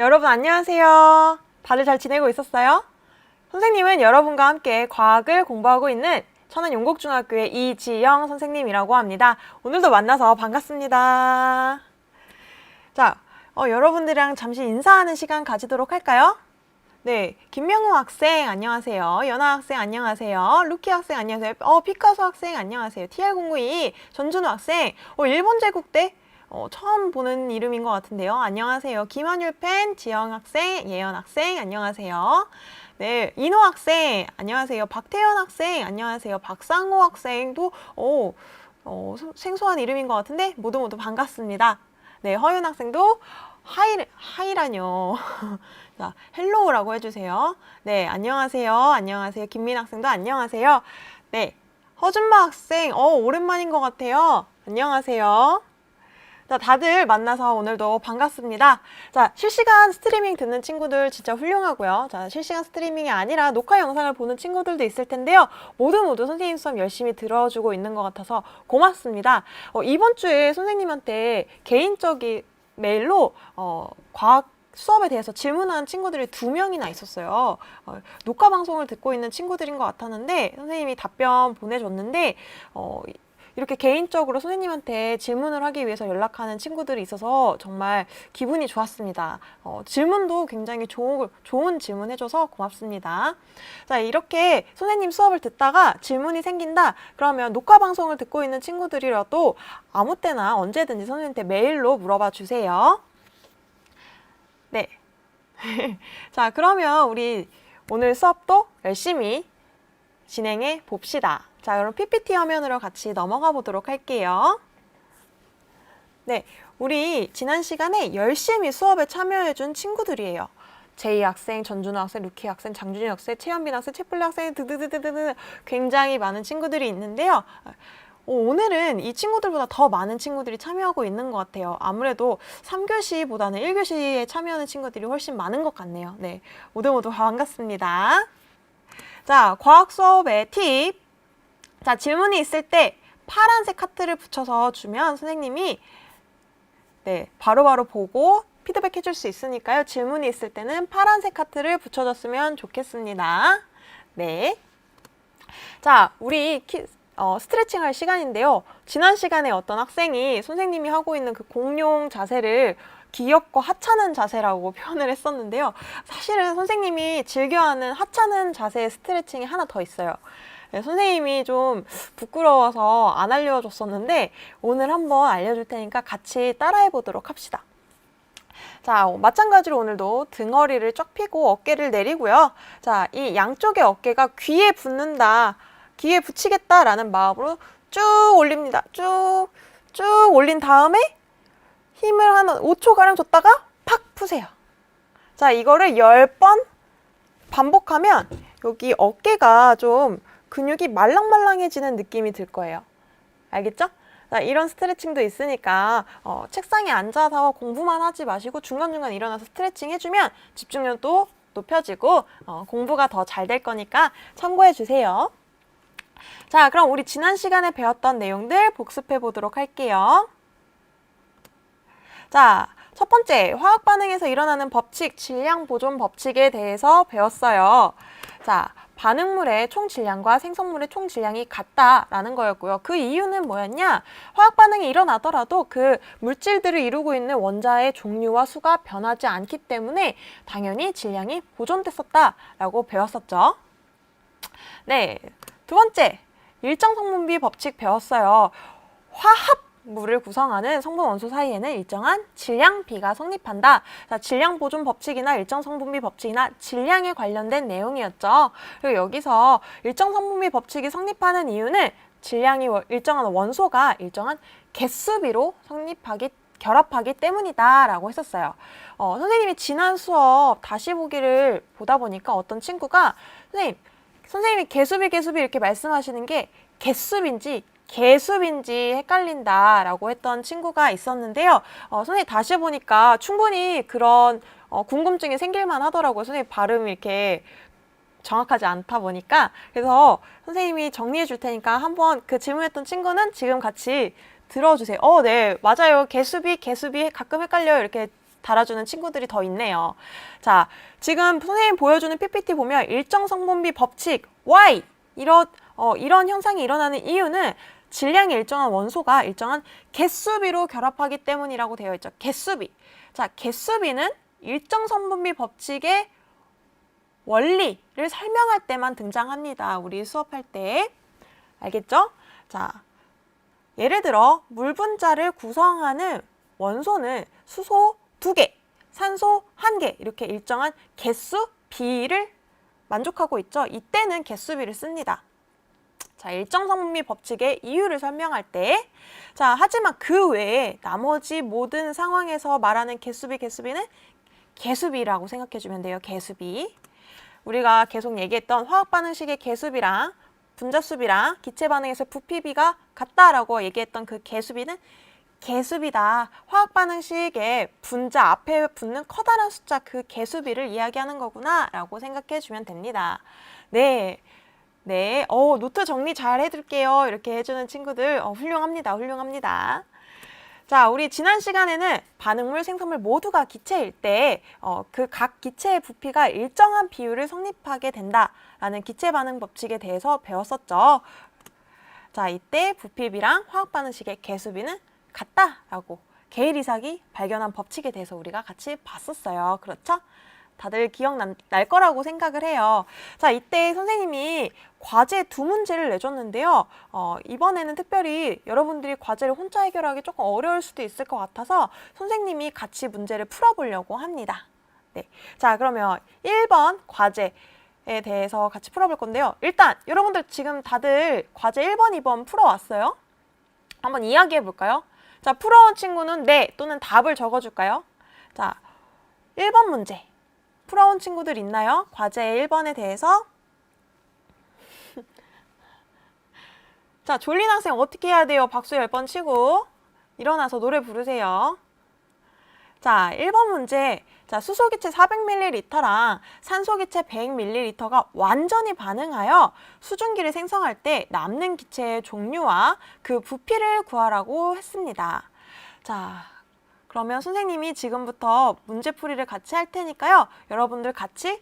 여러분 안녕하세요. 다들 잘 지내고 있었어요? 선생님은 여러분과 함께 과학을 공부하고 있는 천안 용곡중학교의 이지영 선생님이라고 합니다. 오늘도 만나서 반갑습니다. 자, 여러분들이랑 잠시 인사하는 시간 가지도록 할까요? 네, 김명우 학생 안녕하세요. 연아 학생 안녕하세요. 루키 학생 안녕하세요. 피카소 학생 안녕하세요. TR092 전준우 학생 일본 제국대 처음 보는 이름인 것 같은데요. 안녕하세요. 김한율 팬, 지영 학생, 예연 학생 안녕하세요. 네, 인호 학생 안녕하세요. 박태현 학생 안녕하세요. 박상호 학생도 생소한 이름인 것 같은데 모두 반갑습니다. 네, 허윤 학생도 하이라뇨. 자, 헬로우라고 해주세요. 네, 안녕하세요. 안녕하세요. 김민 학생도 안녕하세요. 네, 허준마 학생, 오랜만인 것 같아요. 안녕하세요. 자, 다들 만나서 오늘도 반갑습니다. 자, 실시간 스트리밍 듣는 친구들 진짜 훌륭하고요. 자, 실시간 스트리밍이 아니라 녹화 영상을 보는 친구들도 있을 텐데요. 모두 선생님 수업 열심히 들어주고 있는 것 같아서 고맙습니다. 이번 주에 선생님한테 개인적인 메일로 과학 수업에 대해서 질문한 친구들이 2명이나 있었어요. 녹화 방송을 듣고 있는 친구들인 것 같았는데 선생님이 답변 보내줬는데 이렇게 개인적으로 선생님한테 질문을 하기 위해서 연락하는 친구들이 있어서 정말 기분이 좋았습니다. 질문도 굉장히 좋은 질문 해줘서 고맙습니다. 자, 이렇게 선생님 수업을 듣다가 질문이 생긴다? 그러면 녹화 방송을 듣고 있는 친구들이라도 아무 때나 언제든지 선생님한테 메일로 물어봐 주세요. 네. 자, 그러면 우리 오늘 수업도 열심히 진행해 봅시다. 자, 그럼 PPT 화면으로 같이 넘어가 보도록 할게요. 네, 우리 지난 시간에 열심히 수업에 참여해준 친구들이에요. 제이 학생, 전준호 학생, 루키 학생, 장준희 학생, 최현빈 학생, 최플리 학생 등등등등 굉장히 많은 친구들이 있는데요. 오늘은 이 친구들보다 더 많은 친구들이 참여하고 있는 것 같아요. 아무래도 3교시보다는 1교시에 참여하는 친구들이 훨씬 많은 것 같네요. 네, 모두 반갑습니다. 자, 과학 수업의 팁. 자, 질문이 있을 때 파란색 하트를 붙여서 주면 선생님이 바로바로 보고 피드백 해줄 수 있으니까요. 질문이 있을 때는 파란색 하트를 붙여줬으면 좋겠습니다. 네. 자, 우리 스트레칭 할 시간인데요. 지난 시간에 어떤 학생이 선생님이 하고 있는 그 공룡 자세를 귀엽고 하찮은 자세라고 표현을 했었는데요. 사실은 선생님이 즐겨하는 하찮은 자세의 스트레칭이 하나 더 있어요. 네, 선생님이 좀 부끄러워서 안 알려줬었는데 오늘 한번 알려줄 테니까 같이 따라해 보도록 합시다. 자, 마찬가지로 오늘도 등허리를 쫙 펴고 어깨를 내리고요. 자, 이 양쪽의 어깨가 귀에 붙는다, 귀에 붙이겠다라는 마음으로 쭉 올립니다. 쭉 올린 다음에 힘을 한 5초가량 줬다가 팍 푸세요. 자, 이거를 10번 반복하면 여기 어깨가 좀 근육이 말랑말랑해지는 느낌이 들 거예요. 알겠죠? 자, 이런 스트레칭도 있으니까 책상에 앉아서 공부만 하지 마시고 중간중간 일어나서 스트레칭 해주면 집중력도 높여지고 공부가 더 잘 될 거니까 참고해 주세요. 자, 그럼 우리 지난 시간에 배웠던 내용들 복습해 보도록 할게요. 자, 첫 번째, 화학 반응에서 일어나는 법칙, 질량 보존 법칙에 대해서 배웠어요. 자, 반응물의 총 질량과 생성물의 총 질량이 같다라는 거였고요. 그 이유는 뭐였냐? 화학 반응이 일어나더라도 그 물질들을 이루고 있는 원자의 종류와 수가 변하지 않기 때문에 당연히 질량이 보존됐었다라고 배웠었죠. 네, 두 번째, 일정 성분비 법칙 배웠어요. 화합물을 구성하는 성분 원소 사이에는 일정한 질량비가 성립한다. 자, 질량 보존 법칙이나 일정 성분비 법칙이나 질량에 관련된 내용이었죠. 그리고 여기서 일정 성분비 법칙이 성립하는 이유는 질량이 일정한 원소가 일정한 개수비로 결합하기 때문이다 라고 했었어요. 선생님이 지난 수업 다시 보기를 보다 보니까 어떤 친구가 선생님이 개수비 이렇게 말씀하시는 게 개수비인지 개수비인지 헷갈린다라고 했던 친구가 있었는데요. 선생님 다시 보니까 충분히 그런 궁금증이 생길만 하더라고요. 선생님 발음이 이렇게 정확하지 않다 보니까. 그래서 선생님이 정리해 줄 테니까 한번 그 질문했던 친구는 지금 같이 들어주세요. 네, 맞아요. 개수비 가끔 헷갈려요. 이렇게 달아주는 친구들이 더 있네요. 자, 지금 선생님 보여주는 PPT 보면 일정 성분비 법칙 Y 이런 현상이 일어나는 이유는 질량이 일정한 원소가 일정한 개수비로 결합하기 때문이라고 되어 있죠. 개수비. 자, 개수비는 일정 성분비 법칙의 원리를 설명할 때만 등장합니다. 우리 수업할 때. 알겠죠? 자, 예를 들어 물 분자를 구성하는 원소는 수소 2개, 산소 1개 이렇게 일정한 개수, 비를 만족하고 있죠. 이때는 개수비를 씁니다. 자, 일정 성분비 법칙의 이유를 설명할 때, 자, 하지만 그 외에 나머지 모든 상황에서 말하는 개수비는 개수비라고 생각해주면 돼요. 개수비. 우리가 계속 얘기했던 화학 반응식의 개수비랑 분자수비랑 기체 반응에서 부피비가 같다라고 얘기했던 그 개수비는 개수비다. 화학 반응식의 분자 앞에 붙는 커다란 숫자 그 개수비를 이야기하는 거구나 라고 생각해 주면 됩니다. 네. 네. 노트 정리 잘 해둘게요. 이렇게 해주는 친구들 훌륭합니다. 훌륭합니다. 자, 우리 지난 시간에는 반응물, 생성물 모두가 기체일 때 그 각 기체의 부피가 일정한 비율을 성립하게 된다라는 기체 반응 법칙에 대해서 배웠었죠. 자, 이때 부피비랑 화학 반응식의 개수비는 같다라고 게일 이삭이 발견한 법칙에 대해서 우리가 같이 봤었어요. 그렇죠? 다들 기억날 거라고 생각을 해요. 자, 이때 선생님이 과제 2문제를 내줬는데요. 이번에는 특별히 여러분들이 과제를 혼자 해결하기 조금 어려울 수도 있을 것 같아서 선생님이 같이 문제를 풀어보려고 합니다. 네. 자, 그러면 1번 과제에 대해서 같이 풀어볼 건데요. 일단 여러분들 지금 다들 과제 1번, 2번 풀어왔어요? 한번 이야기해 볼까요? 자, 풀어온 친구는 네 또는 답을 적어줄까요? 자, 1번 문제. 풀어온 친구들 있나요? 과제 1번에 대해서. 자, 졸린 학생 어떻게 해야 돼요? 박수 10번 치고 일어나서 노래 부르세요. 자, 1번 문제. 자, 수소기체 400ml랑 산소기체 100ml가 완전히 반응하여 수증기를 생성할 때 남는 기체의 종류와 그 부피를 구하라고 했습니다. 자, 그러면 선생님이 지금부터 문제풀이를 같이 할 테니까요. 여러분들 같이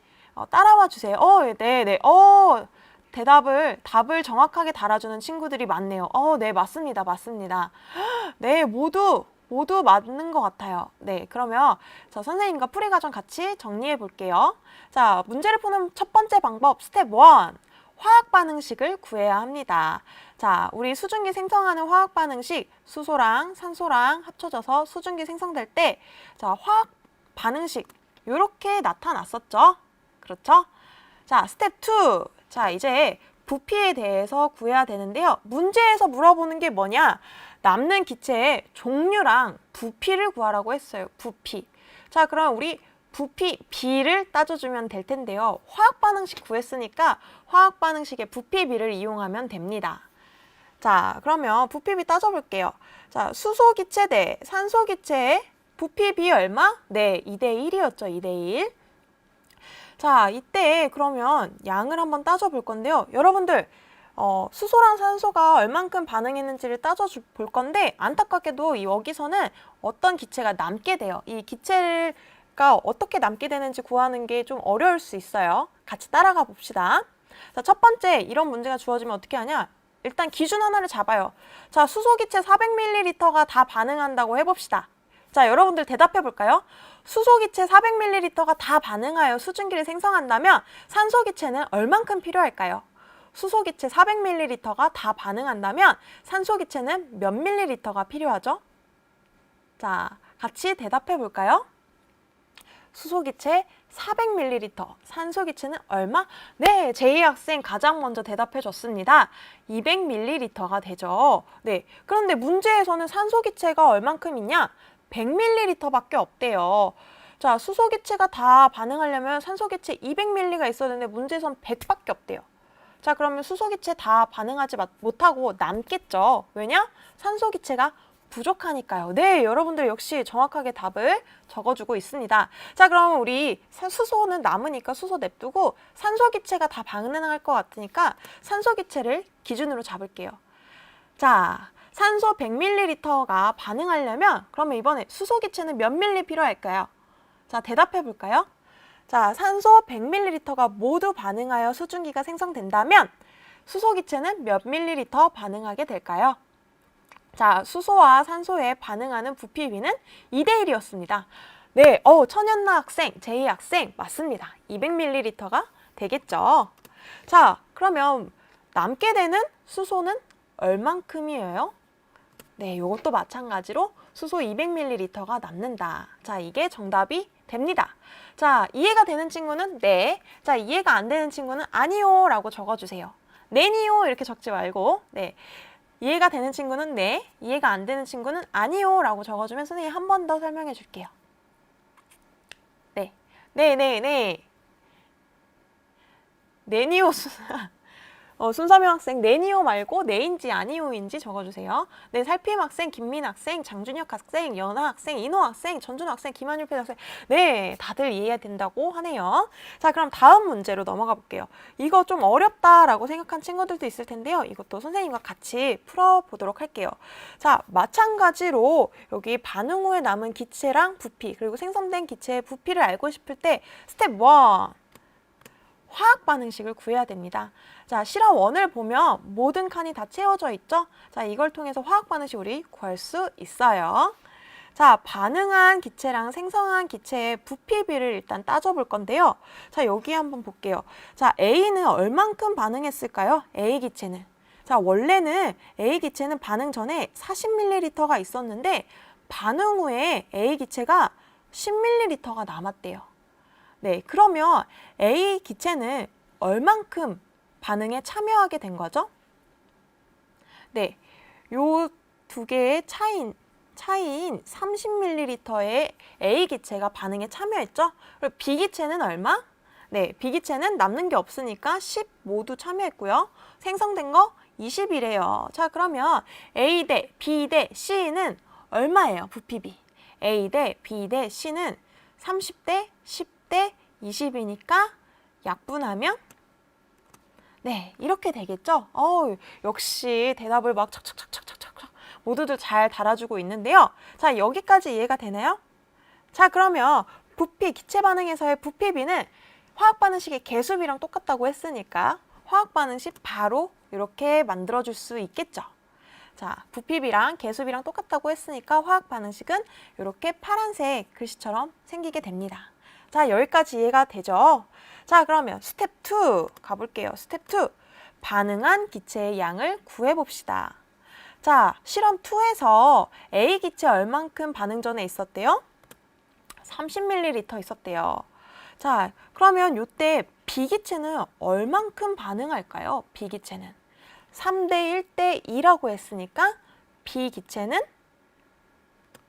따라와 주세요. 네. 답을 정확하게 달아주는 친구들이 많네요. 네, 맞습니다. 네, 모두 맞는 것 같아요. 네, 그러면 선생님과 풀이 과정 같이 정리해 볼게요. 자, 문제를 푸는 첫 번째 방법, 스텝 1. 화학 반응식을 구해야 합니다. 자, 우리 수증기 생성하는 화학 반응식, 수소랑 산소랑 합쳐져서 수증기 생성될 때, 자, 화학 반응식 이렇게 나타났었죠? 그렇죠? 자, 스텝 2. 자, 이제 부피에 대해서 구해야 되는데요. 문제에서 물어보는 게 뭐냐? 남는 기체의 종류랑 부피를 구하라고 했어요. 부피. 자, 그럼 우리 부피, 비를 따져주면 될 텐데요. 화학 반응식 구했으니까 화학 반응식의 부피, 비를 이용하면 됩니다. 자, 그러면 부피, 비 따져볼게요. 자, 수소 기체 대 산소 기체의 부피, 비 얼마? 네, 2대1이었죠. 2대1. 자, 이때 그러면 양을 한번 따져볼 건데요. 여러분들 수소랑 산소가 얼만큼 반응했는지를 따져볼 건데 안타깝게도 여기서는 어떤 기체가 남게 돼요. 이 기체가 어떻게 남게 되는지 구하는 게 좀 어려울 수 있어요. 같이 따라가 봅시다. 자, 첫 번째 이런 문제가 주어지면 어떻게 하냐? 일단 기준 하나를 잡아요. 자, 수소 기체 400ml가 다 반응한다고 해봅시다. 자, 여러분들 대답해 볼까요? 수소 기체 400ml가 다 반응하여 수증기를 생성한다면 산소 기체는 얼만큼 필요할까요? 수소 기체 400ml가 다 반응한다면 산소 기체는 몇 ml가 필요하죠? 자, 같이 대답해 볼까요? 수소 기체 400ml, 산소 기체는 얼마? 네, 제이 학생 가장 먼저 대답해 줬습니다. 200ml가 되죠. 네, 그런데 문제에서는 산소 기체가 얼만큼 있냐? 100ml밖에 없대요. 자, 수소 기체가 다 반응하려면 산소 기체 200ml가 있어야 되는데 문제에선 100밖에 없대요. 자, 그러면 수소 기체 다 반응하지 못하고 남겠죠. 왜냐? 산소 기체가 부족하니까요. 네, 여러분들 역시 정확하게 답을 적어주고 있습니다. 자, 그럼 우리 수소는 남으니까 수소 냅두고 산소 기체가 다 반응할 것 같으니까 산소 기체를 기준으로 잡을게요. 자, 산소 100ml가 반응하려면 그러면 이번에 수소 기체는 몇 밀리 필요할까요? 자, 대답해 볼까요? 자, 산소 100ml가 모두 반응하여 수증기가 생성된다면 수소 기체는 몇 밀리리터 반응하게 될까요? 자, 수소와 산소에 반응하는 부피비는 2대1이었습니다. 네, 천연나 학생, 제2 학생 맞습니다. 200ml가 되겠죠. 자, 그러면 남게 되는 수소는 얼만큼이에요? 네, 이것도 마찬가지로 수소 200ml가 남는다. 자, 이게 정답이 됩니다. 자, 이해가 되는 친구는 네, 자, 이해가 안 되는 친구는 아니요 라고 적어주세요. 네니요 이렇게 적지 말고 네, 이해가 되는 친구는 네, 이해가 안 되는 친구는 아니요 라고 적어주면 선생님이 한 번 더 설명해 줄게요. 네, 네. 네니오 순서명 학생 네니오 말고 네인지 아니오인지 적어주세요. 네, 살핌 학생, 김민 학생, 장준혁 학생, 연아 학생, 인호 학생, 전준호 학생, 김한율 학생. 네, 다들 이해해야 된다고 하네요. 자, 그럼 다음 문제로 넘어가 볼게요. 이거 좀 어렵다라고 생각한 친구들도 있을 텐데요. 이것도 선생님과 같이 풀어보도록 할게요. 자, 마찬가지로 여기 반응 후에 남은 기체랑 부피, 그리고 생성된 기체의 부피를 알고 싶을 때 스텝 1. 화학 반응식을 구해야 됩니다. 자, 실험 1을 보면 모든 칸이 다 채워져 있죠? 자, 이걸 통해서 화학 반응식 우리 구할 수 있어요. 자, 반응한 기체랑 생성한 기체의 부피비를 일단 따져볼 건데요. 자, 여기 한번 볼게요. 자, A는 얼만큼 반응했을까요? A 기체는. 자, 원래는 A 기체는 반응 전에 40ml가 있었는데 반응 후에 A 기체가 10ml가 남았대요. 네, 그러면 A 기체는 얼만큼 반응에 참여하게 된 거죠? 네, 요 두 개의 차이인 30ml의 A 기체가 반응에 참여했죠? 그리고 B 기체는 얼마? 네, B 기체는 남는 게 없으니까 10 모두 참여했고요. 생성된 거 20이래요. 자, 그러면 A 대 B 대 C는 얼마예요? 부피비. A 대 B 대 C는 30대 10대 20이니까 약분하면 네, 이렇게 되겠죠? 역시 대답을 막 척척척척척척 모두들 잘 달아주고 있는데요. 자, 여기까지 이해가 되나요? 자, 그러면 부피, 기체 반응에서의 부피비는 화학 반응식의 개수비랑 똑같다고 했으니까 화학 반응식 바로 이렇게 만들어줄 수 있겠죠? 자, 부피비랑 개수비랑 똑같다고 했으니까 화학 반응식은 이렇게 파란색 글씨처럼 생기게 됩니다. 자, 여기까지 이해가 되죠? 자, 그러면 스텝 2 가볼게요. 스텝 2. 반응한 기체의 양을 구해봅시다. 자, 실험 2에서 A 기체 얼만큼 반응 전에 있었대요? 30ml 있었대요. 자, 그러면 이때 B 기체는 얼만큼 반응할까요? B 기체는 3대 1대 2라고 했으니까 B 기체는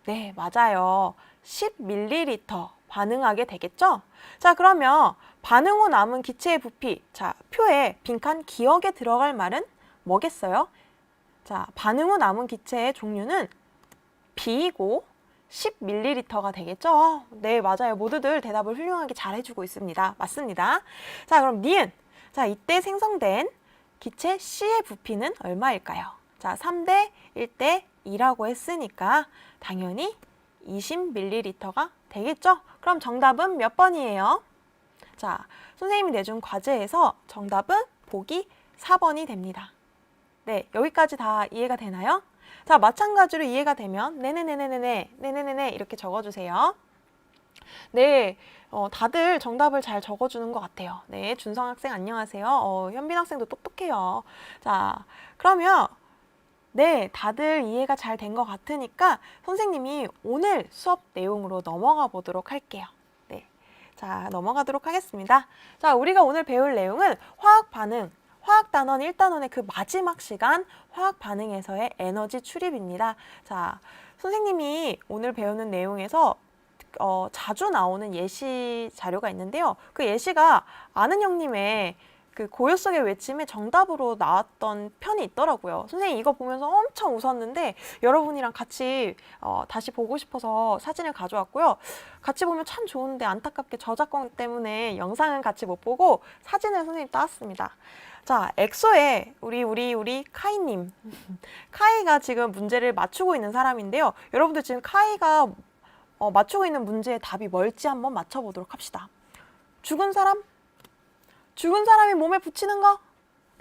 네, 맞아요. 10ml 반응하게 되겠죠? 자, 그러면 반응 후 남은 기체의 부피. 자, 표에 빈칸 기억에 들어갈 말은 뭐겠어요? 자, 반응 후 남은 기체의 종류는 B이고 10ml가 되겠죠? 네, 맞아요. 모두들 대답을 훌륭하게 잘 해주고 있습니다. 맞습니다. 자, 그럼 니은. 자, 이때 생성된 기체 C의 부피는 얼마일까요? 자, 3대 1대 2라고 했으니까 당연히 20ml가 되겠죠? 그럼 정답은 몇 번이에요? 자, 선생님이 내준 과제에서 정답은 보기 4번이 됩니다. 네, 여기까지 다 이해가 되나요? 자, 마찬가지로 이해가 되면 네네네네네 이렇게 적어주세요. 네, 다들 정답을 잘 적어주는 것 같아요. 네, 준성 학생 안녕하세요. 현빈 학생도 똑똑해요. 자, 그러면 네, 다들 이해가 잘 된 것 같으니까 선생님이 오늘 수업 내용으로 넘어가 보도록 할게요. 네, 자, 넘어가도록 하겠습니다. 자, 우리가 오늘 배울 내용은 화학 반응, 화학 단원 1단원의 그 마지막 시간 화학 반응에서의 에너지 출입입니다. 자, 선생님이 오늘 배우는 내용에서 자주 나오는 예시 자료가 있는데요. 그 예시가 아는 형님의 그 고요 속의 외침에 정답으로 나왔던 편이 있더라고요. 선생님 이거 보면서 엄청 웃었는데 여러분이랑 같이 다시 보고 싶어서 사진을 가져왔고요. 같이 보면 참 좋은데 안타깝게 저작권 때문에 영상은 같이 못 보고 사진을 선생님 따왔습니다. 자, 엑소의 우리 카이님. 카이가 지금 문제를 맞추고 있는 사람인데요. 여러분들 지금 카이가 맞추고 있는 문제의 답이 뭘지 한번 맞춰보도록 합시다. 죽은 사람? 죽은 사람이 몸에 붙이는 거?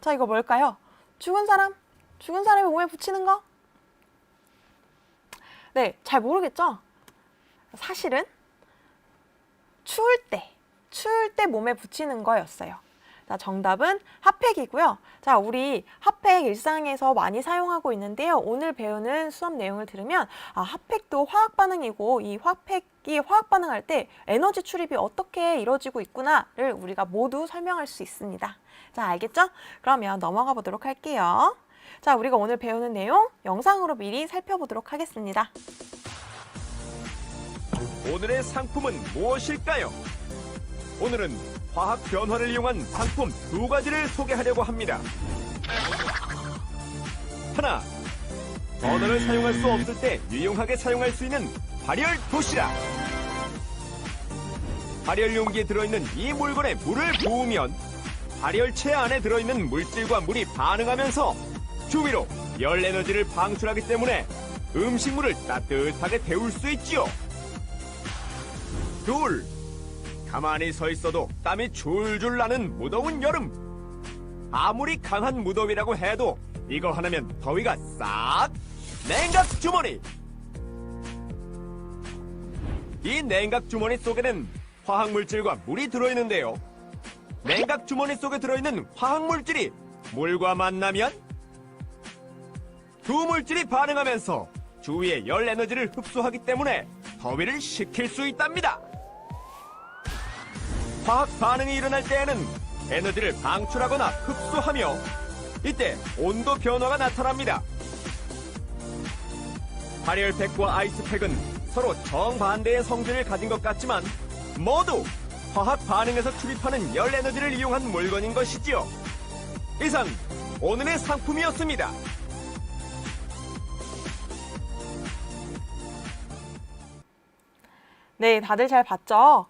자, 이거 뭘까요? 죽은 사람? 죽은 사람이 몸에 붙이는 거? 네, 잘 모르겠죠? 사실은 추울 때 몸에 붙이는 거였어요. 자, 정답은 핫팩이고요. 자, 우리 핫팩 일상에서 많이 사용하고 있는데요. 오늘 배우는 수업 내용을 들으면 핫팩도 화학 반응이고 이 핫팩이 화학 반응할 때 에너지 출입이 어떻게 이루어지고 있구나를 우리가 모두 설명할 수 있습니다. 자, 알겠죠? 그러면 넘어가 보도록 할게요. 자, 우리가 오늘 배우는 내용 영상으로 미리 살펴보도록 하겠습니다. 오늘의 상품은 무엇일까요? 오늘은 화학 변화를 이용한 상품 2가지를 소개하려고 합니다. 하나, 버너를 사용할 수 없을 때 유용하게 사용할 수 있는 발열 도시락. 발열 용기에 들어있는 이 물건에 물을 부으면 발열체 안에 들어있는 물질과 물이 반응하면서 주위로 열 에너지를 방출하기 때문에 음식물을 따뜻하게 데울 수 있지요. 둘, 가만히 서 있어도 땀이 줄줄 나는 무더운 여름. 아무리 강한 무더위라고 해도 이거 하나면 더위가 싹! 냉각 주머니! 이 냉각 주머니 속에는 화학물질과 물이 들어있는데요. 냉각 주머니 속에 들어있는 화학물질이 물과 만나면 두 물질이 반응하면서 주위의 열 에너지를 흡수하기 때문에 더위를 식힐 수 있답니다. 화학 반응이 일어날 때에는 에너지를 방출하거나 흡수하며 이때 온도 변화가 나타납니다. 발열팩과 아이스팩은 서로 정반대의 성질을 가진 것 같지만 모두 화학 반응에서 출입하는 열 에너지를 이용한 물건인 것이지요. 이상 오늘의 상품이었습니다. 네, 다들 잘 봤죠?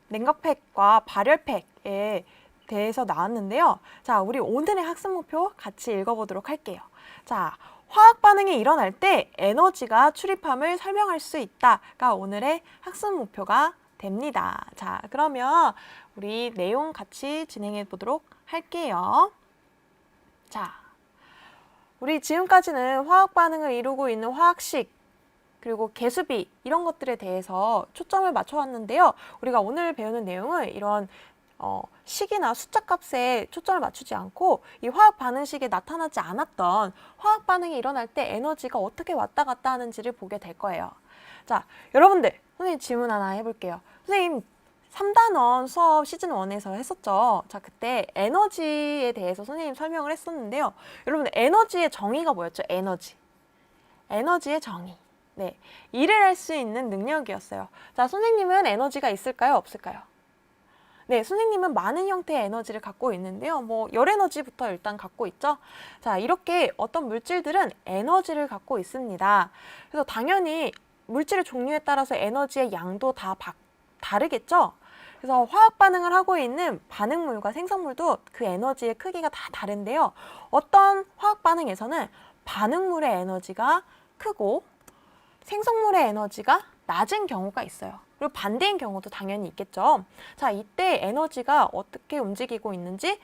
냉각팩과 발열팩에 대해서 나왔는데요. 자, 우리 오늘의 학습 목표 같이 읽어보도록 할게요. 자, 화학 반응이 일어날 때 에너지가 출입함을 설명할 수 있다가 오늘의 학습 목표가 됩니다. 자, 그러면 우리 내용 같이 진행해 보도록 할게요. 자, 우리 지금까지는 화학 반응을 이루고 있는 화학식 그리고 개수비 이런 것들에 대해서 초점을 맞춰왔는데요. 우리가 오늘 배우는 내용은 이런 식이나 숫자 값에 초점을 맞추지 않고 이 화학 반응식에 나타나지 않았던 화학 반응이 일어날 때 에너지가 어떻게 왔다 갔다 하는지를 보게 될 거예요. 자, 여러분들 선생님 질문 하나 해볼게요. 선생님 3단원 수업 시즌 1에서 했었죠. 자, 그때 에너지에 대해서 선생님 설명을 했었는데요. 여러분들 에너지의 정의가 뭐였죠? 에너지의 정의. 네, 일을 할 수 있는 능력이었어요. 자, 선생님은 에너지가 있을까요? 없을까요? 네, 선생님은 많은 형태의 에너지를 갖고 있는데요. 열 에너지부터 일단 갖고 있죠. 자, 이렇게 어떤 물질들은 에너지를 갖고 있습니다. 그래서 당연히 물질의 종류에 따라서 에너지의 양도 다 다르겠죠. 그래서 화학 반응을 하고 있는 반응물과 생성물도 그 에너지의 크기가 다 다른데요. 어떤 화학 반응에서는 반응물의 에너지가 크고 생성물의 에너지가 낮은 경우가 있어요. 그리고 반대인 경우도 당연히 있겠죠. 자, 이때 에너지가 어떻게 움직이고 있는지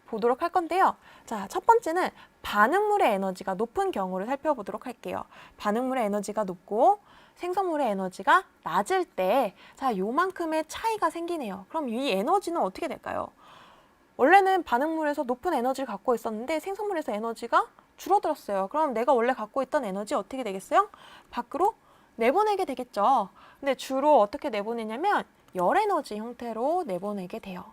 보도록 할 건데요. 자, 첫 번째는 반응물의 에너지가 높은 경우를 살펴보도록 할게요. 반응물의 에너지가 높고 생성물의 에너지가 낮을 때, 자, 요만큼의 차이가 생기네요. 그럼 이 에너지는 어떻게 될까요? 원래는 반응물에서 높은 에너지를 갖고 있었는데 생성물에서 에너지가 줄어들었어요. 그럼 내가 원래 갖고 있던 에너지 어떻게 되겠어요? 밖으로 내보내게 되겠죠. 근데 주로 어떻게 내보내냐면 열 에너지 형태로 내보내게 돼요.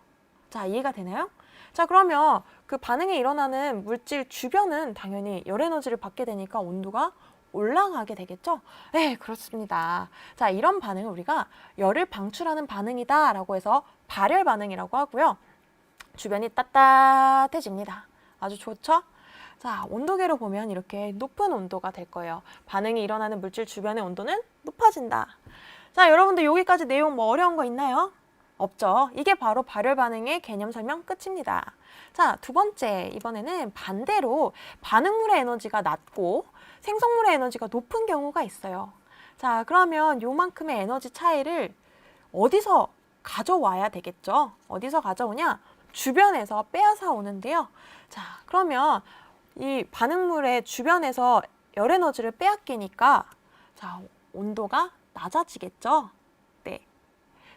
자, 이해가 되나요? 자, 그러면 그 반응이 일어나는 물질 주변은 당연히 열 에너지를 받게 되니까 온도가 올라가게 되겠죠? 네, 그렇습니다. 자, 이런 반응을 우리가 열을 방출하는 반응이다 라고 해서 발열 반응이라고 하고요. 주변이 따뜻해집니다. 아주 좋죠? 자, 온도계로 보면 이렇게 높은 온도가 될 거예요. 반응이 일어나는 물질 주변의 온도는 높아진다. 자, 여러분들 여기까지 내용 뭐 어려운 거 있나요? 없죠. 이게 바로 발열 반응의 개념 설명 끝입니다. 자, 두 번째, 이번에는 반대로 반응물의 에너지가 낮고 생성물의 에너지가 높은 경우가 있어요. 자, 그러면 요만큼의 에너지 차이를 어디서 가져와야 되겠죠? 어디서 가져오냐? 주변에서 빼앗아 오는데요. 자, 그러면 이 반응물의 주변에서 열 에너지를 빼앗기니까 자, 온도가 낮아지겠죠? 네.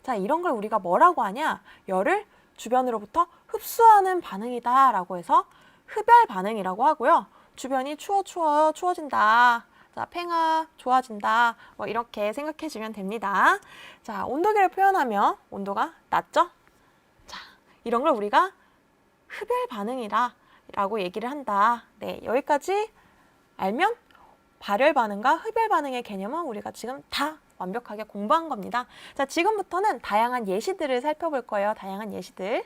자, 이런 걸 우리가 뭐라고 하냐? 열을 주변으로부터 흡수하는 반응이다 라고 해서 흡열 반응이라고 하고요. 주변이 추워진다. 자, 팽아 좋아진다. 뭐 이렇게 생각해 주면 됩니다. 자, 온도계를 표현하면 온도가 낮죠? 자, 이런 걸 우리가 흡열 반응이다 라고 얘기를 한다. 네, 여기까지 알면 발열 반응과 흡열 반응의 개념은 우리가 지금 다 완벽하게 공부한 겁니다. 자, 지금부터는 다양한 예시들을 살펴볼 거예요. 다양한 예시들.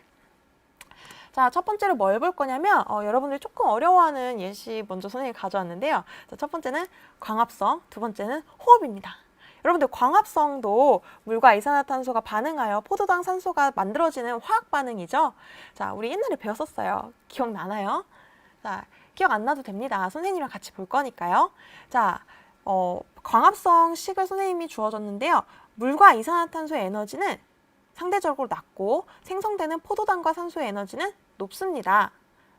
자, 첫 번째로 뭘 볼 거냐면 여러분들이 조금 어려워하는 예시 먼저 선생님이 가져왔는데요. 자, 첫 번째는 광합성, 두 번째는 호흡입니다. 여러분들 광합성도 물과 이산화탄소가 반응하여 포도당 산소가 만들어지는 화학 반응이죠. 자, 우리 옛날에 배웠었어요. 기억나나요? 자, 기억 안 나도 됩니다. 선생님이랑 같이 볼 거니까요. 자, 광합성 식을 선생님이 주어졌는데요. 물과 이산화탄소의 에너지는 상대적으로 낮고 생성되는 포도당과 산소의 에너지는 높습니다.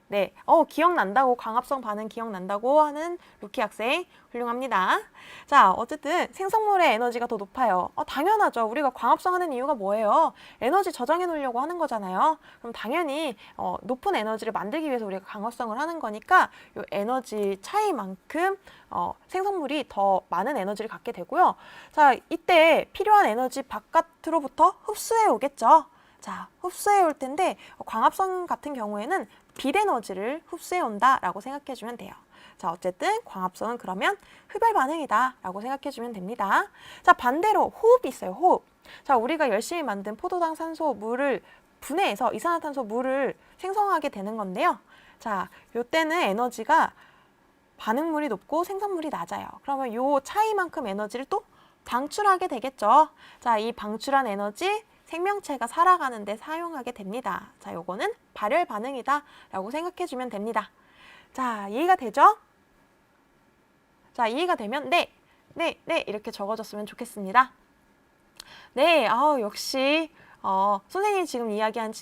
네, 기억난다고, 광합성 반응 기억난다고 하는 루키 학생 훌륭합니다. 자, 어쨌든 생성물의 에너지가 더 높아요. 당연하죠. 우리가 광합성 하는 이유가 뭐예요? 에너지 저장해 놓으려고 하는 거잖아요. 그럼 당연히 높은 에너지를 만들기 위해서 우리가 광합성을 하는 거니까 이 에너지 차이만큼 생성물이 더 많은 에너지를 갖게 되고요. 자, 이때 필요한 에너지 바깥으로부터 흡수해 오겠죠. 자, 흡수해 올 텐데 광합성 같은 경우에는 빛에너지를 흡수해 온다라고 생각해 주면 돼요. 자, 어쨌든 광합성은 그러면 흡열 반응이다 라고 생각해 주면 됩니다. 자, 반대로 호흡이 있어요. 호흡. 자, 우리가 열심히 만든 포도당 산소 물을 분해해서 이산화탄소 물을 생성하게 되는 건데요. 자, 요때는 에너지가 반응물이 높고 생성물이 낮아요. 그러면 요 차이만큼 에너지를 또 방출하게 되겠죠. 자, 이 방출한 에너지 생명체가 살아가는 데 사용하게 됩니다. 자, 요거는 발열 반응이다 라고 생각해 주면 됩니다. 자, 이해가 되죠? 자, 이해가 되면 네 이렇게 적어줬으면 좋겠습니다. 네, 역시 선생님이 지금 이야기한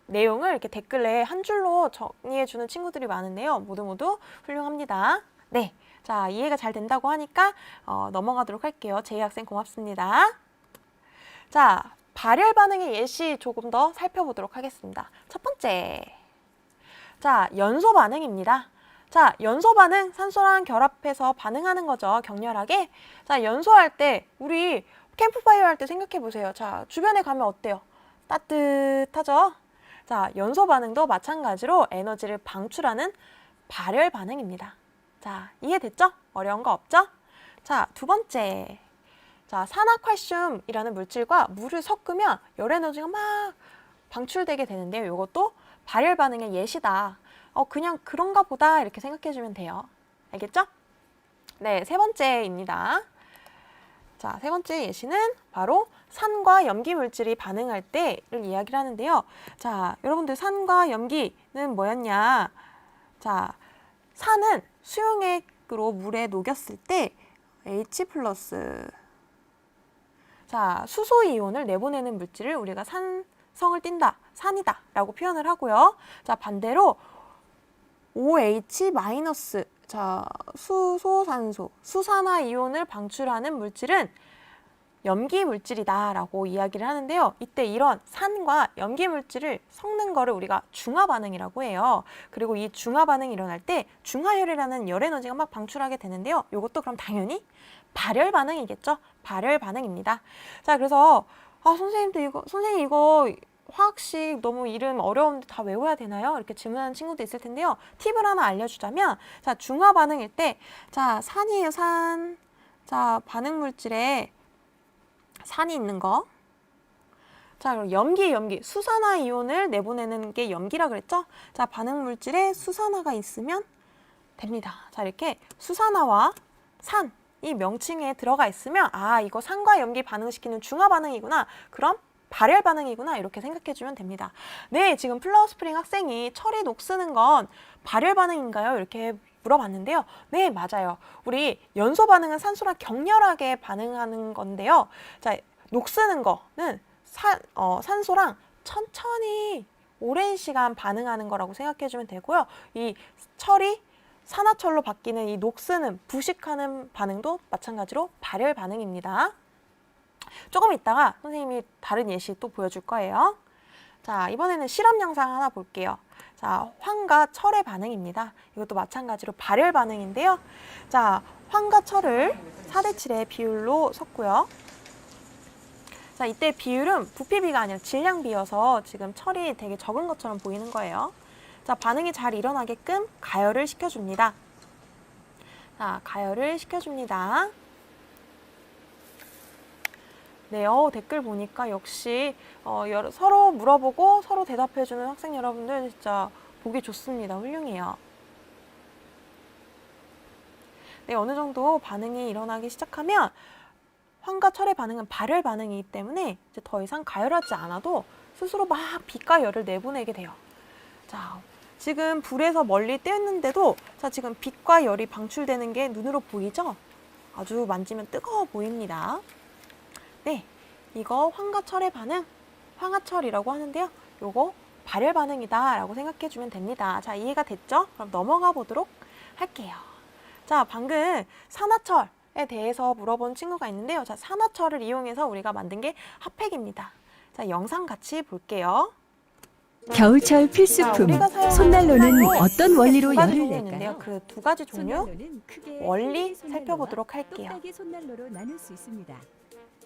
내용을 이렇게 댓글에 한 줄로 정리해 주는 친구들이 많은데요. 모두 훌륭합니다. 네, 자, 이해가 잘 된다고 하니까 넘어가도록 할게요. 제이 학생 고맙습니다. 자, 발열 반응의 예시 조금 더 살펴보도록 하겠습니다. 첫 번째, 자, 연소 반응입니다. 자, 연소 반응, 산소랑 결합해서 반응하는 거죠. 격렬하게. 자, 연소할 때 우리 캠프파이어 할 때 생각해 보세요. 자, 주변에 가면 어때요? 따뜻하죠? 자, 연소 반응도 마찬가지로 에너지를 방출하는 발열 반응입니다. 자, 이해됐죠? 어려운 거 없죠? 자, 두 번째. 자, 산화칼슘이라는 물질과 물을 섞으면 열 에너지가 막 방출되게 되는데요. 이것도 발열 반응의 예시다. 그냥 그런가 보다 이렇게 생각해 주면 돼요. 알겠죠? 네, 세 번째입니다. 자, 세 번째 예시는 바로 산과 염기 물질이 반응할 때를 이야기를 하는데요. 자, 여러분들 산과 염기는 뭐였냐? 자, 산은 수용액으로 물에 녹였을 때 H+, 자, 수소 이온을 내보내는 물질을 우리가 산성을 띈다, 산이다 라고 표현을 하고요. 자, 반대로 OH-, 자, 수소산소, 수산화 이온을 방출하는 물질은 염기 물질이다 라고 이야기를 하는데요. 이때 이런 산과 염기 물질을 섞는 거를 우리가 중화 반응이라고 해요. 그리고 이 중화 반응이 일어날 때 중화열이라는 열 에너지가 막 방출하게 되는데요. 이것도 그럼 당연히 발열 반응이겠죠. 발열 반응입니다. 자, 그래서 선생님 이거 화학식 너무 이름 어려운데 다 외워야 되나요? 이렇게 질문하는 친구도 있을 텐데요. 팁을 하나 알려주자면, 자, 중화 반응일 때, 자, 산이에요, 산. 자, 반응 물질에 산이 있는 거. 자, 그럼 염기. 수산화 이온을 내보내는 게 염기라 그랬죠? 자, 반응 물질에 수산화가 있으면 됩니다. 자, 이렇게 수산화와 산, 이 명칭에 들어가 있으면 아, 이거 산과 염기 반응시키는 중화 반응이구나. 그럼 발열 반응이구나. 이렇게 생각해 주면 됩니다. 네, 지금 플라워스프링 학생이 철이 녹쓰는 건 발열 반응인가요? 이렇게 물어봤는데요. 네, 맞아요. 우리 연소 반응은 산소랑 격렬하게 반응하는 건데요. 자, 녹쓰는 거는 산소랑 천천히 오랜 시간 반응하는 거라고 생각해 주면 되고요. 이 철이 산화철로 바뀌는 이 녹쓰는, 부식하는 반응도 마찬가지로 발열 반응입니다. 조금 있다가 선생님이 다른 예시 또 보여줄 거예요. 자, 이번에는 실험 영상 하나 볼게요. 자, 황과 철의 반응입니다. 이것도 마찬가지로 발열 반응인데요. 자, 황과 철을 4대7의 비율로 섞고요. 자, 이때 비율은 부피비가 아니라 질량비여서 지금 철이 되게 적은 것처럼 보이는 거예요. 자, 반응이 잘 일어나게끔 가열을 시켜줍니다. 자, 가열을 시켜줍니다. 네, 댓글 보니까 역시 서로 물어보고 서로 대답해주는 학생 여러분들 진짜 보기 좋습니다. 훌륭해요. 네, 어느 정도 반응이 일어나기 시작하면 황과 철의 반응은 발열 반응이기 때문에 이제 더 이상 가열하지 않아도 스스로 막 빛과 열을 내보내게 돼요. 자, 지금 불에서 멀리 떼었는데도 자, 지금 빛과 열이 방출되는 게 눈으로 보이죠? 아주 만지면 뜨거워 보입니다. 네, 이거 황과 철의 반응, 황화철이라고 하는데요. 요거 발열 반응이다 라고 생각해 주면 됩니다. 자, 이해가 됐죠? 그럼 넘어가 보도록 할게요. 자, 방금 산화철에 대해서 물어본 친구가 있는데요. 자, 산화철을 이용해서 우리가 만든 게 핫팩입니다. 자, 영상 같이 볼게요. 겨울철 필수품 손난로는 어떤 원리로 열을 낼까요? 그 두 가지 종류 손난로는 크게 원리 흔들이 손난로와 살펴보도록 할게요. 똑딱이 손난로로 나눌 수 있습니다.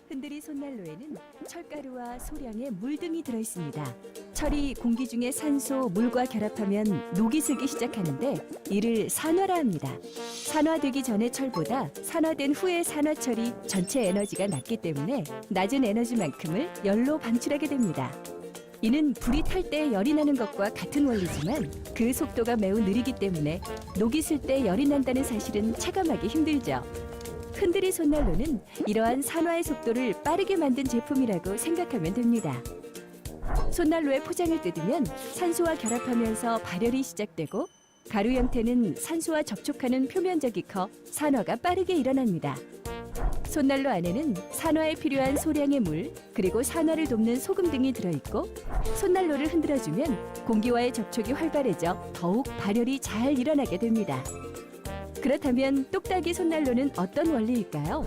흔들이 손난로에는 철가루와 소량의 물 등이 들어 있습니다. 철이 공기 중에 산소, 물과 결합하면 녹이 슬기 시작하는데 이를 산화라 합니다. 산화되기 전의 철보다 산화된 후의 산화철이 전체 에너지가 낮기 때문에 낮은 에너지만큼을 열로 방출하게 됩니다. 이는 불이 탈 때 열이 나는 것과 같은 원리지만 그 속도가 매우 느리기 때문에 녹이 슬 때 열이 난다는 사실은 체감하기 힘들죠. 흔들이 손난로는 이러한 산화의 속도를 빠르게 만든 제품이라고 생각하면 됩니다. 손난로의 포장을 뜯으면 산소와 결합하면서 발열이 시작되고 가루 형태는 산소와 접촉하는 표면적이 커 산화가 빠르게 일어납니다. 손난로 안에는 산화에 필요한 소량의 물, 그리고 산화를 돕는 소금 등이 들어있고 손난로를 흔들어주면 공기와의 접촉이 활발해져 더욱 발열이 잘 일어나게 됩니다. 그렇다면 똑딱이 손난로는 어떤 원리일까요?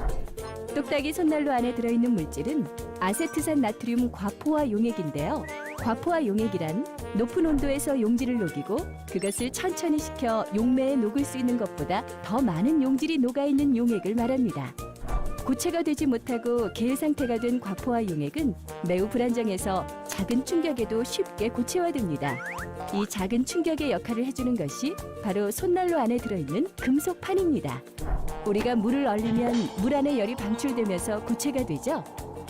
똑딱이 손난로 안에 들어있는 물질은 아세트산 나트륨 과포화 용액인데요. 과포화 용액이란 높은 온도에서 용질을 녹이고 그것을 천천히 식혀 용매에 녹을 수 있는 것보다 더 많은 용질이 녹아있는 용액을 말합니다. 고체가 되지 못하고 겔 상태가 된 과포화 용액은 매우 불안정해서 작은 충격에도 쉽게 고체화됩니다. 이 작은 충격의 역할을 해주는 것이 바로 손난로 안에 들어있는 금속판입니다. 우리가 물을 얼리면 물 안에 열이 방출되면서 고체가 되죠.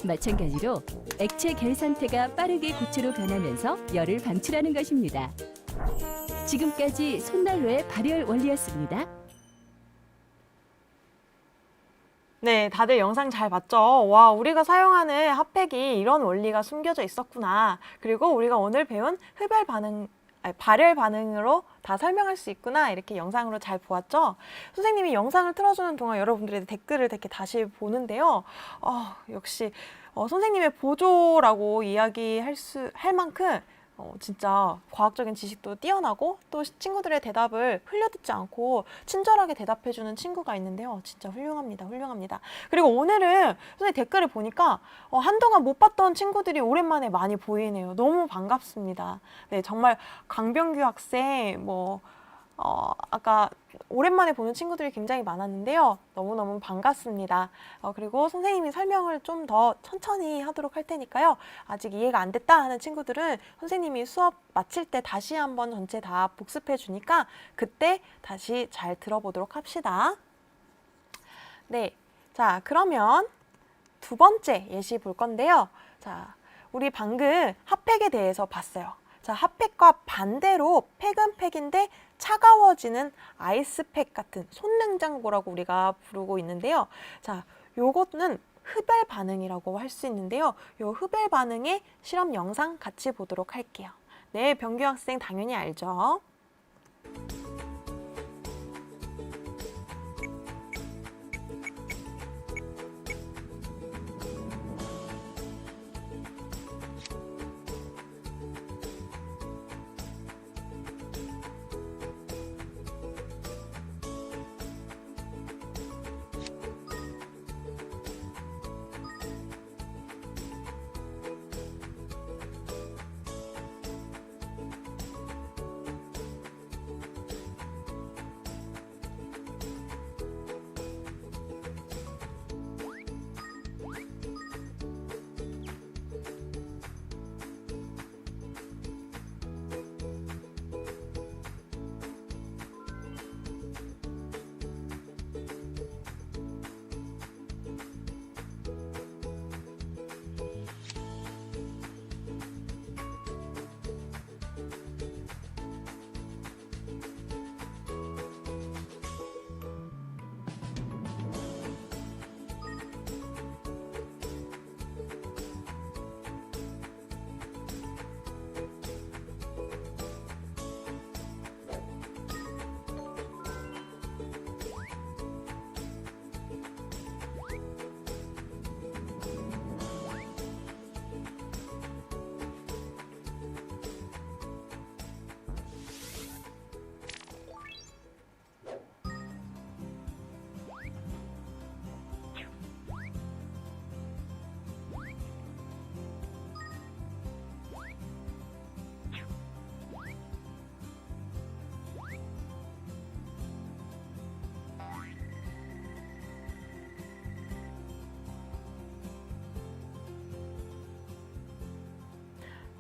마찬가지로 액체 겔 상태가 빠르게 고체로 변하면서 열을 방출하는 것입니다. 지금까지 손난로의 발열 원리였습니다. 네, 다들 영상 잘 봤죠? 와, 우리가 사용하는 핫팩이 이런 원리가 숨겨져 있었구나. 그리고 우리가 오늘 배운 발열 반응으로 다 설명할 수 있구나. 이렇게 영상으로 잘 보았죠? 선생님이 영상을 틀어주는 동안 여러분들의 댓글을 이렇게 다시 보는데요. 역시 선생님의 보조라고 이야기할 만큼 진짜 과학적인 지식도 뛰어나고 또 친구들의 대답을 흘려듣지 않고 친절하게 대답해주는 친구가 있는데요. 진짜 훌륭합니다. 훌륭합니다. 그리고 오늘은 선생님 댓글을 보니까 한동안 못 봤던 친구들이 오랜만에 많이 보이네요. 너무 반갑습니다. 네, 정말 강병규 학생, 아까 오랜만에 보는 친구들이 굉장히 많았는데요. 너무너무 반갑습니다. 그리고 선생님이 설명을 좀 더 천천히 하도록 할 테니까요. 아직 이해가 안 됐다 하는 친구들은 선생님이 수업 마칠 때 다시 한번 전체 다 복습해 주니까 그때 다시 잘 들어보도록 합시다. 네, 자, 그러면 두 번째 예시 볼 건데요. 자, 우리 방금 핫팩에 대해서 봤어요. 자, 핫팩과 반대로 팩은 팩인데 차가워지는 아이스팩 같은 손냉장고라고 우리가 부르고 있는데요. 자, 요거는 흡열 반응이라고 할 수 있는데요. 요 흡열 반응의 실험 영상 같이 보도록 할게요. 네, 병규 학생 당연히 알죠?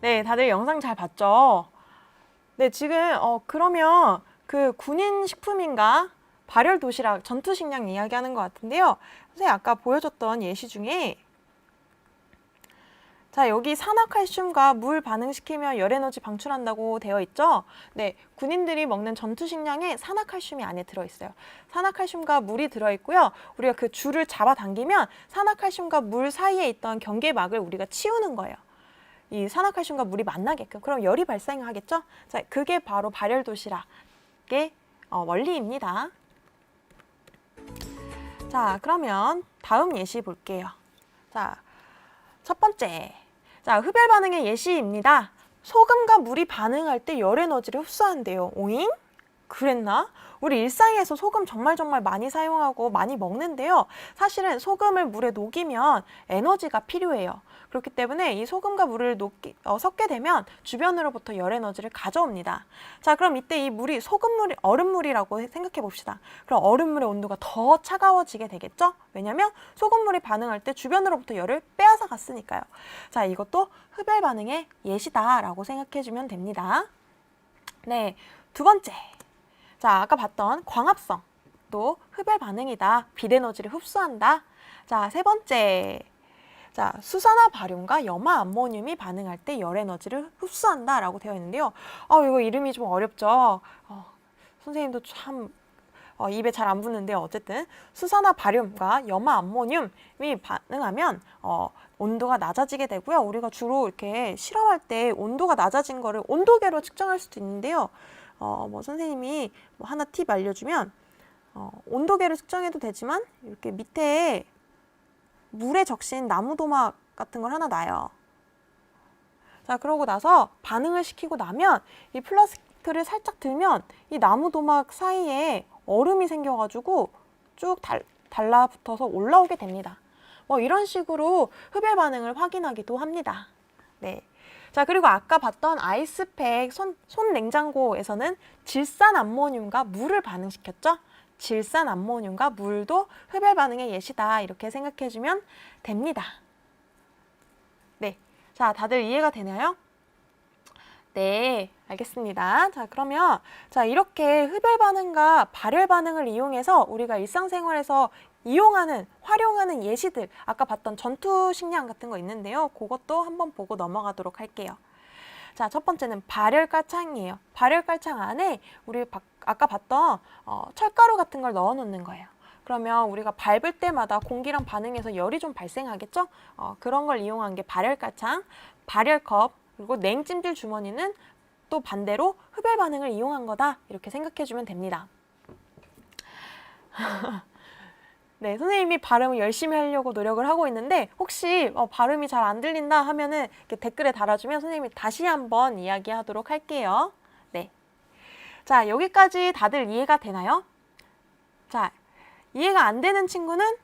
네, 다들 영상 잘 봤죠? 네, 지금 그러면 그 군인 식품인가 발열 도시락 전투 식량 이야기하는 것 같은데요. 선생님 아까 보여줬던 예시 중에 자, 여기 산화칼슘과 물 반응시키며 열에너지 방출한다고 되어 있죠? 네, 군인들이 먹는 전투 식량에 산화칼슘이 안에 들어있어요. 산화칼슘과 물이 들어있고요. 우리가 그 줄을 잡아당기면 산화칼슘과 물 사이에 있던 경계막을 우리가 치우는 거예요. 이 산화칼슘과 물이 만나게끔. 그럼 열이 발생하겠죠? 자, 그게 바로 발열 도시락의 원리입니다. 자, 그러면 다음 예시 볼게요. 자, 첫 번째. 자, 흡열 반응의 예시입니다. 소금과 물이 반응할 때 열 에너지를 흡수한대요. 오잉? 그랬나? 우리 일상에서 소금 정말 많이 사용하고 많이 먹는데요. 사실은 소금을 물에 녹이면 에너지가 필요해요. 그렇기 때문에 이 소금과 물을 섞게 되면 주변으로부터 열 에너지를 가져옵니다. 자, 그럼 이때 이 물이 소금물이 얼음물이라고 생각해 봅시다. 그럼 얼음물의 온도가 더 차가워지게 되겠죠? 왜냐면 소금물이 반응할 때 주변으로부터 열을 빼앗아 갔으니까요. 자, 이것도 흡열 반응의 예시다라고 생각해 주면 됩니다. 네, 두 번째. 자, 아까 봤던 광합성 또 흡열 반응이다. 빛 에너지를 흡수한다. 자, 세 번째. 자, 수산화 바륨과 염화 암모늄이 반응할 때 열 에너지를 흡수한다라고 되어 있는데요. 이거 이름이 좀 어렵죠. 선생님도 참 입에 잘 안 붙는데요. 어쨌든 수산화 바륨과 염화 암모늄이 반응하면 온도가 낮아지게 되고요. 우리가 주로 이렇게 실험할 때 온도가 낮아진 거를 온도계로 측정할 수도 있는데요. 선생님이 하나 팁 알려주면 온도계로 측정해도 되지만 이렇게 밑에 물에 적신 나무도막 같은 걸 하나 놔요. 자, 그러고 나서 반응을 시키고 나면 이 플라스틱을 살짝 들면 이 나무도막 사이에 얼음이 생겨가지고 쭉 달라붙어서 올라오게 됩니다. 이런 식으로 흡열 반응을 확인하기도 합니다. 네. 자, 그리고 아까 봤던 아이스팩 손 냉장고에서는 질산 암모늄과 물을 반응시켰죠? 질산 암모늄과 물도 흡열 반응의 예시다. 이렇게 생각해주면 됩니다. 네. 자, 다들 이해가 되나요? 네, 알겠습니다. 자, 그러면 자, 이렇게 흡열 반응과 발열 반응을 이용해서 우리가 일상생활에서 이용하는, 활용하는 예시들, 아까 봤던 전투 식량 같은 거 있는데요. 그것도 한번 보고 넘어가도록 할게요. 자, 첫 번째는 발열 깔창이에요. 발열 깔창 안에 우리 아까 봤던 철가루 같은 걸 넣어 놓는 거예요. 그러면 우리가 밟을 때마다 공기랑 반응해서 열이 좀 발생하겠죠? 그런 걸 이용한 게 발열 깔창, 발열컵, 그리고 냉찜질 주머니는 또 반대로 흡열 반응을 이용한 거다. 이렇게 생각해 주면 됩니다. 네, 선생님이 발음을 열심히 하려고 노력을 하고 있는데 혹시 발음이 잘 안 들린다 하면은 이렇게 댓글에 달아주면 선생님이 다시 한번 이야기하도록 할게요. 네. 자, 여기까지 다들 이해가 되나요? 자, 이해가 안 되는 친구는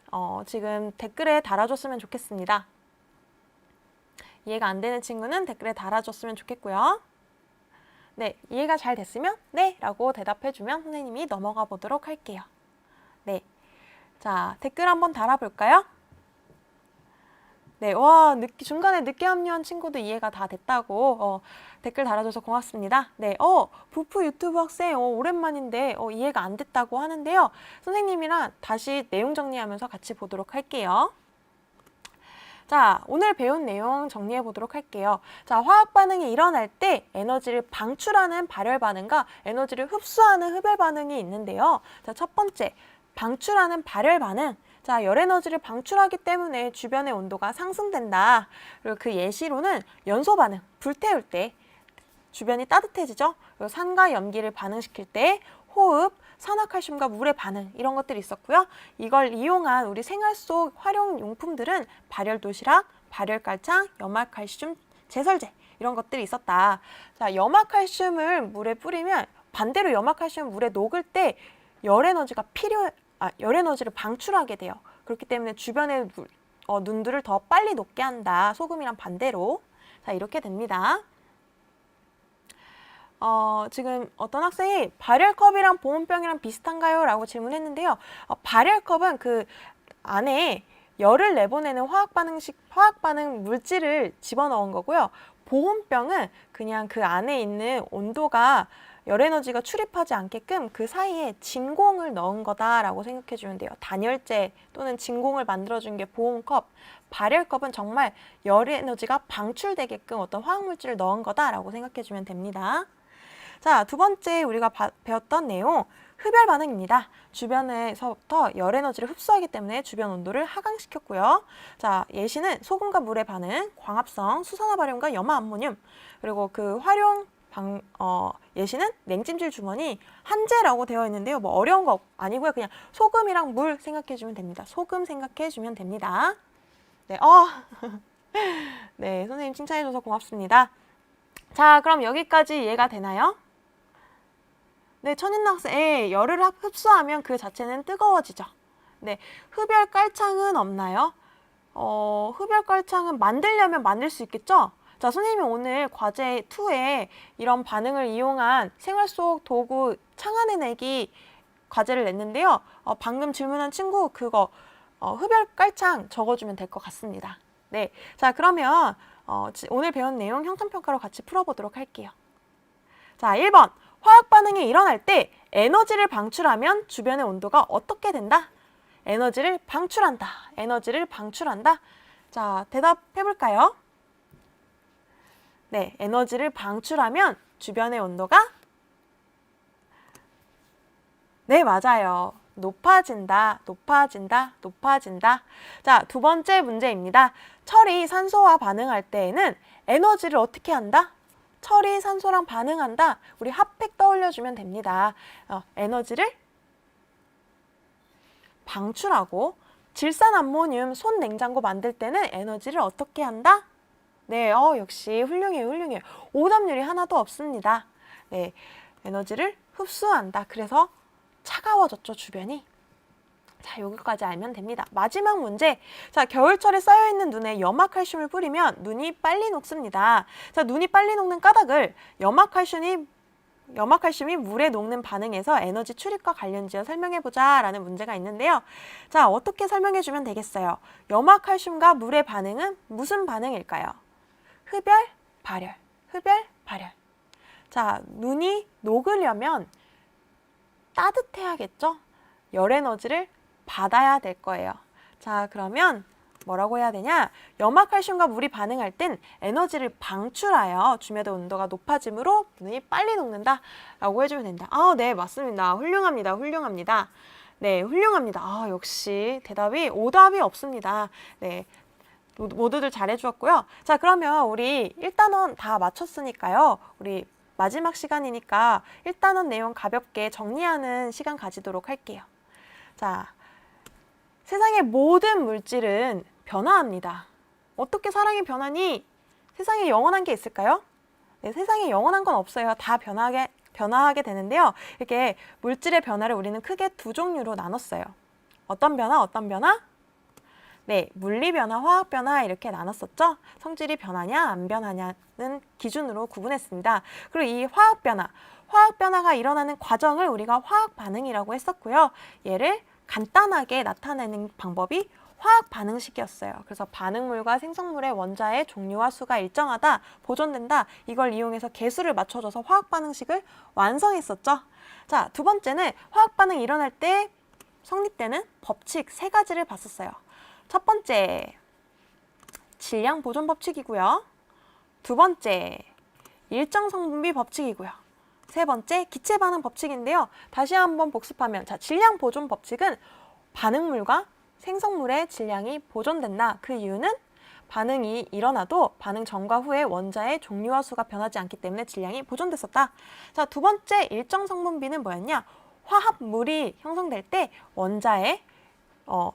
지금 댓글에 달아줬으면 좋겠습니다. 이해가 안 되는 친구는 댓글에 달아줬으면 좋겠고요. 네, 이해가 잘 됐으면 네 라고 대답해주면 선생님이 넘어가 보도록 할게요. 네. 자, 댓글 한번 달아볼까요? 네, 와, 중간에 늦게 합류한 친구도 이해가 다 됐다고 댓글 달아줘서 고맙습니다. 네, 부프 유튜브 학생 오랜만인데 이해가 안 됐다고 하는데요. 선생님이랑 다시 내용 정리하면서 같이 보도록 할게요. 자, 오늘 배운 내용 정리해 보도록 할게요. 자, 화학 반응이 일어날 때 에너지를 방출하는 발열 반응과 에너지를 흡수하는 흡열 반응이 있는데요. 자, 첫 번째, 방출하는 발열 반응. 자, 열 에너지를 방출하기 때문에 주변의 온도가 상승된다. 그리고 그 예시로는 연소 반응, 불태울 때 주변이 따뜻해지죠. 그리고 산과 염기를 반응시킬 때 호흡, 산화칼슘과 물의 반응 이런 것들이 있었고요. 이걸 이용한 우리 생활 속 활용 용품들은 발열 도시락, 발열 깔창, 염화칼슘 제설제 이런 것들이 있었다. 자, 염화칼슘을 물에 뿌리면 반대로 염화칼슘을 물에 녹을 때 열 에너지를 방출하게 돼요. 그렇기 때문에 주변의 눈들을 더 빨리 녹게 한다. 소금이랑 반대로. 자, 이렇게 됩니다. 지금 어떤 학생이 발열컵이랑 보온병이랑 비슷한가요? 라고 질문했는데요. 발열컵은 그 안에 열을 내보내는 화학 반응 물질을 집어넣은 거고요. 보온병은 그냥 그 안에 있는 온도가 열 에너지가 출입하지 않게끔 그 사이에 진공을 넣은 거다라고 생각해 주면 돼요. 단열재 또는 진공을 만들어준 게 보온컵, 발열컵은 정말 열 에너지가 방출되게끔 어떤 화학물질을 넣은 거다라고 생각해 주면 됩니다. 자, 두 번째 우리가 배웠던 내용, 흡열 반응입니다. 주변에서부터 열 에너지를 흡수하기 때문에 주변 온도를 하강시켰고요. 자, 예시는 소금과 물의 반응, 광합성, 수산화 발염과 염화 암모늄, 그리고 그 활용 예시는 냉찜질 주머니 한제라고 되어 있는데요. 뭐 어려운 거 아니고요. 그냥 소금이랑 물 생각해 주면 됩니다. 소금 생각해 주면 됩니다. 네, 네, 선생님 칭찬해 줘서 고맙습니다. 자, 그럼 여기까지 이해가 되나요? 네, 천인나 학생, 열을 흡수하면 그 자체는 뜨거워지죠. 네, 흡열 깔창은 없나요? 흡열 깔창은 만들려면 만들 수 있겠죠? 자, 선생님이 오늘 과제 2에 이런 반응을 이용한 생활 속 도구 창안해내기 과제를 냈는데요. 방금 질문한 친구 그거 흡열 깔창 적어주면 될 것 같습니다. 네, 자, 그러면 오늘 배운 내용 형평평가로 같이 풀어보도록 할게요. 자, 1번. 화학 반응이 일어날 때 에너지를 방출하면 주변의 온도가 어떻게 된다? 에너지를 방출한다. 에너지를 방출한다. 자, 대답해볼까요? 네, 에너지를 방출하면 주변의 온도가 네, 맞아요. 높아진다, 높아진다, 높아진다. 자, 두 번째 문제입니다. 철이 산소와 반응할 때에는 에너지를 어떻게 한다? 철이 산소랑 반응한다. 우리 핫팩 떠올려주면 됩니다. 에너지를 방출하고 질산암모늄 손 냉장고 만들 때는 에너지를 어떻게 한다? 네, 역시 훌륭해요, 훌륭해요. 오답률이 하나도 없습니다. 네, 에너지를 흡수한다. 그래서 차가워졌죠, 주변이. 자, 여기까지 알면 됩니다. 마지막 문제. 자, 겨울철에 쌓여있는 눈에 염화칼슘을 뿌리면 눈이 빨리 녹습니다. 자, 눈이 빨리 녹는 까닭을 염화칼슘이 물에 녹는 반응에서 에너지 출입과 관련지어 설명해보자 라는 문제가 있는데요. 자, 어떻게 설명해주면 되겠어요? 염화칼슘과 물의 반응은 무슨 반응일까요? 흡열, 발열, 흡열, 발열. 자, 눈이 녹으려면 따뜻해야겠죠? 열 에너지를 받아야 될 거예요. 자, 그러면 뭐라고 해야 되냐? 염화칼슘과 물이 반응할 땐 에너지를 방출하여 주매도 온도가 높아지므로 눈이 빨리 녹는다 라고 해주면 된다. 아, 네, 맞습니다. 훌륭합니다. 훌륭합니다. 네, 훌륭합니다. 아, 역시 대답이 오답이 없습니다. 네, 모두들 잘해주었고요. 자, 그러면 우리 1단원 다 마쳤으니까요. 우리 마지막 시간이니까 1단원 내용 가볍게 정리하는 시간 가지도록 할게요. 자, 세상의 모든 물질은 변화합니다. 어떻게 사랑이 변하니? 세상에 영원한 게 있을까요? 네, 세상에 영원한 건 없어요. 다 변화하게 되는데요. 이렇게 물질의 변화를 우리는 크게 두 종류로 나눴어요. 어떤 변화, 어떤 변화? 네, 물리 변화, 화학 변화 이렇게 나눴었죠. 성질이 변하냐, 안 변하냐는 기준으로 구분했습니다. 그리고 이 화학 변화가 일어나는 과정을 우리가 화학 반응이라고 했었고요. 얘를 간단하게 나타내는 방법이 화학 반응식이었어요. 그래서 반응물과 생성물의 원자의 종류와 수가 일정하다, 보존된다, 이걸 이용해서 개수를 맞춰줘서 화학 반응식을 완성했었죠. 자, 두 번째는 화학 반응이 일어날 때 성립되는 법칙 세 가지를 봤었어요. 첫 번째, 질량 보존 법칙이고요. 두 번째, 일정 성분비 법칙이고요. 세 번째, 기체 반응 법칙인데요. 다시 한번 복습하면, 자, 질량 보존 법칙은 반응물과 생성물의 질량이 보존된다. 그 이유는 반응이 일어나도 반응 전과 후에 원자의 종류와 수가 변하지 않기 때문에 질량이 보존됐었다. 자, 두 번째 일정 성분비는 뭐였냐? 화합물이 형성될 때 원자의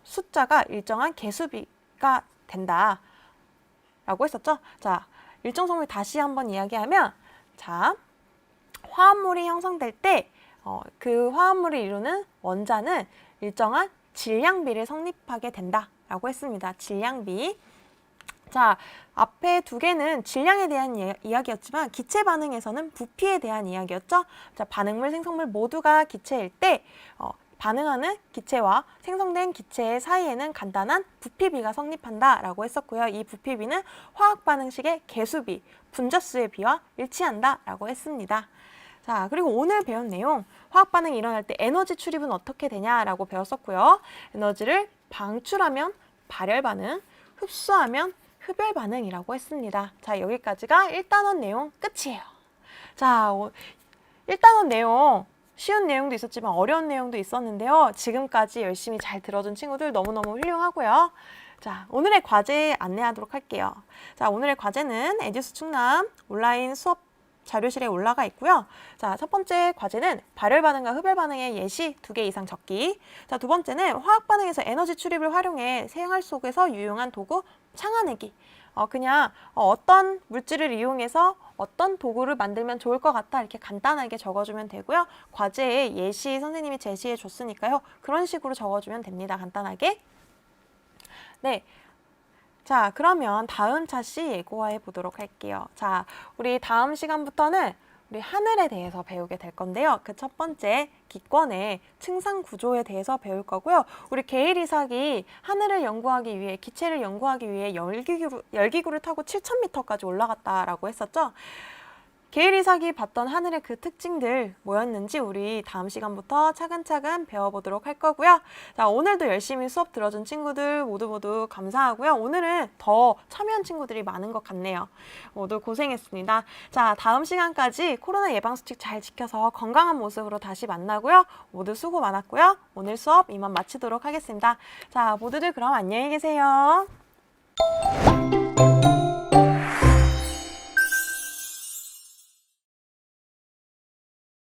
숫자가 일정한 개수비가 된다 라고 했었죠. 자, 일정 성분비 다시 한번 이야기하면, 자, 화합물이 형성될 때 그 화합물을 이루는 원자는 일정한 질량비를 성립하게 된다라고 했습니다. 질량비. 자, 앞에 두 개는 질량에 대한 이야기였지만 기체 반응에서는 부피에 대한 이야기였죠. 자, 반응물, 생성물 모두가 기체일 때 반응하는 기체와 생성된 기체 사이에는 간단한 부피비가 성립한다라고 했었고요. 이 부피비는 화학 반응식의 개수비, 분자수의 비와 일치한다라고 했습니다. 자, 그리고 오늘 배운 내용, 화학 반응이 일어날 때 에너지 출입은 어떻게 되냐라고 배웠었고요. 에너지를 방출하면 발열 반응, 흡수하면 흡열 반응이라고 했습니다. 자, 여기까지가 1단원 내용 끝이에요. 자, 1단원 내용 쉬운 내용도 있었지만 어려운 내용도 있었는데요. 지금까지 열심히 잘 들어준 친구들 너무너무 훌륭하고요. 자, 오늘의 과제 안내하도록 할게요. 자, 오늘의 과제는 에듀스 충남 온라인 수업 자료실에 올라가 있고요. 자, 첫 번째 과제는 발열 반응과 흡열 반응의 예시 2개 이상 적기. 자, 두 번째는 화학 반응에서 에너지 출입을 활용해 생활 속에서 유용한 도구 창아내기. 그냥 어떤 물질을 이용해서 어떤 도구를 만들면 좋을 것 같다 이렇게 간단하게 적어주면 되고요. 과제에 예시 선생님이 제시해 줬으니까요. 그런 식으로 적어주면 됩니다. 간단하게. 네. 자, 그러면 다음 차시 예고해 보도록 할게요. 자, 우리 다음 시간부터는 우리 하늘에 대해서 배우게 될 건데요. 그 첫 번째 기권의 층상 구조에 대해서 배울 거고요. 우리 게일 이삭이 하늘을 연구하기 위해, 기체를 연구하기 위해 열기구를 타고 7,000m까지 올라갔다라고 했었죠. 게일 이삭이 봤던 하늘의 그 특징들 뭐였는지 우리 다음 시간부터 차근차근 배워보도록 할 거고요. 자, 오늘도 열심히 수업 들어준 친구들 모두 감사하고요. 오늘은 더 참여한 친구들이 많은 것 같네요. 모두 고생했습니다. 자, 다음 시간까지 코로나 예방수칙 잘 지켜서 건강한 모습으로 다시 만나고요. 모두 수고 많았고요. 오늘 수업 이만 마치도록 하겠습니다. 자, 모두들 그럼 안녕히 계세요.